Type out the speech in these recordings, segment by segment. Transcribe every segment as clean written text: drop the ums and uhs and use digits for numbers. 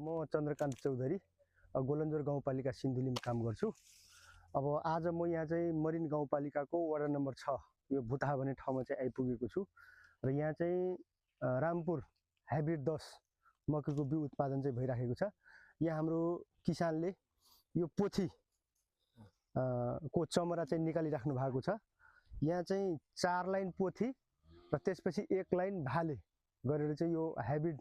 म चन्द्रकान्त चौधरी गोलन्जोर गाउँपालिका सिन्धुलीमा काम गर्छु। अब आज म यहाँ चाहिँ मरिन गाउँपालिकाको वडा नम्बर 6 यो भुताहा भन्ने ठाउँमा चाहिँ आइपुगेको छु र यहाँ चाहिँ रामपुर हाइब्रिड 10 मकैको बिउ उत्पादन चाहिँ भइराखेको छ। यहाँ हाम्रो किसानले यो पोथी को चमरा चाहिँ निकालिराख्नु भएको छ। यहाँ चाहिँ 4 लाइन पोथी र त्यसपछि 1 लाइन भाले गरेर चाहिँ यो हाइब्रिड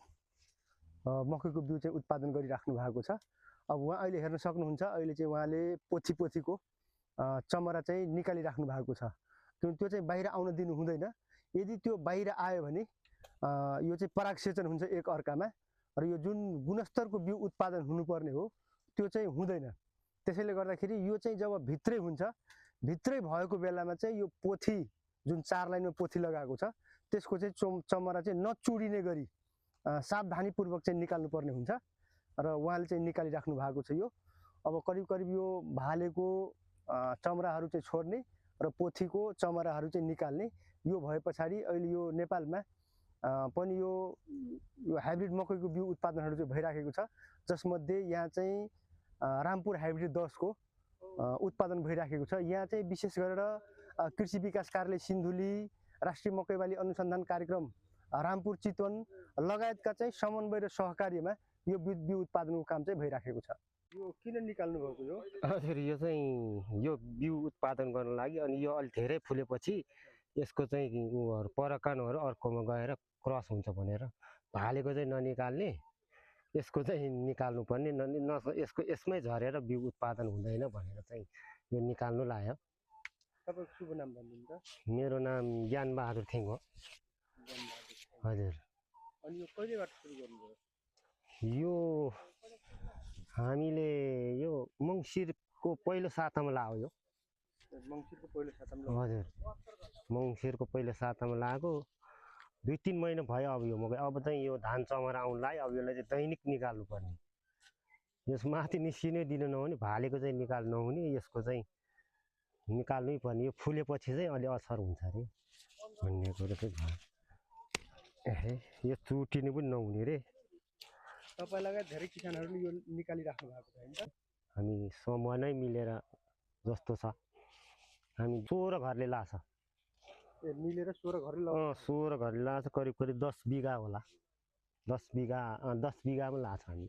मकैको बिउ चाहिँ उत्पादन गरिराख्नु भएको छ। अब उहाँ अहिले हेर्न सक्नुहुन्छ, अहिले चाहिँ उहाँले पोथीको चमरा चाहिँ निकालिराख्नु भएको छ। किनभने त्यो चाहिँ बाहिर आउन दिनु हुँदैन। यदि त्यो बाहिर आयो भने यो चाहिँ परागसेचन हुन्छ एक अर्कामा र यो जुन गुणस्तरको बिउ उत्पादन हुनुपर्ने हो त्यो चाहिँ हुँदैन। त्यसैले गर्दाखेरि यो चाहिँ जब भित्रै हुन्छ, भित्रै भएको बेलामा चाहिँ यो पोथी जुन 4 लाइनमा पोथी लगाएको छ त्यसको चाहिँ चमरा चाहिँ नचुडिने गरी सावधानीपूर्वक चाहिँ निकाल्नुपर्ने हुन्छ र उहाँले चाहिँ निकालिराख्नु भएको छ। यो अब करिब यो भालेको चमराहरू चाहिँ छोड्ने र पोथीको चमराहरू चाहिँ निकाल्ने यो भए पछाडि अहिले यो नेपालमा पनि यो हाइब्रिड मकैको बिउ उत्पादनहरू चाहिँ भइराखेको छ, जसमध्ये यहाँ चाहिँ रामपुर हाइब्रिड 10 को उत्पादन भइराखेको छ। यहाँ चाहिँ विशेष गरेर कृषि विकास कार्यालय सिन्धुली, राष्ट्रिय मकै बाली अनुसन्धान कार्यक्रम रामपुर चितवन लगायतका चाहिँ समन्वय र सहकार्यमा यो बिउ उत्पादनको काम चाहिँ भइराखेको छ। यो किन निकाल्नु भएको हो? हजुर, यो चाहिँ यो बिउ उत्पादन गर्न लागि अनि यो अलि धेरै फुलेपछि यसको चाहिँ परकानहरू अर्कोमा गएर क्रस हुन्छ भनेर भालेको चाहिँ ननिकाल्ने, यसको चाहिँ निकाल्नु पर्ने, यसको यसमै झरेर बिउ उत्पादन हुँदैन भनेर चाहिँ यो निकाल्नु लाग्यो। तपाईको शुभ नाम भन्नुहुन्छ? मेरो नाम ज्ञान बहादुर थिङ हो। हजुर। अनि यो कहिलेबाट सुरु गर्नुभयो? यो हामीले यो मङ्सिरको पहिलो सातामा लाग्यो। मङ्सिरको पहिलो सातामा? हजुर, मङ्सिरको पहिलो सातामा लाग्यो। 2-3 महिना भयो अब यो मकै। अब चाहिँ यो धान चमरा आउनु लाग्यो। अब यसलाई चाहिँ दैनिक निकाल्नु पर्ने। यस माथि निस्किनै दिनु नहुने, भालेको चाहिँ निकाल्नु नहुने, यसको चाहिँ निकाल्नै पर्ने। यो फुलेपछि चाहिँ अलि असर हुन्छ अरे भन्ने कुरो चाहिँ भयो। यो चुटिनु पनि नहुने रे। तपाईँ लगायत धेरै किसानहरूले यो निकालिराख्नु भएको छ हैन? हामी समूह नै मिलेर जस्तो छ, हामी 16 घरले लाछ। मिलेर 16 घरले 16 घरले लाछ। करिब 10 बिघा होला। 10 बिघामा लाछ हामी।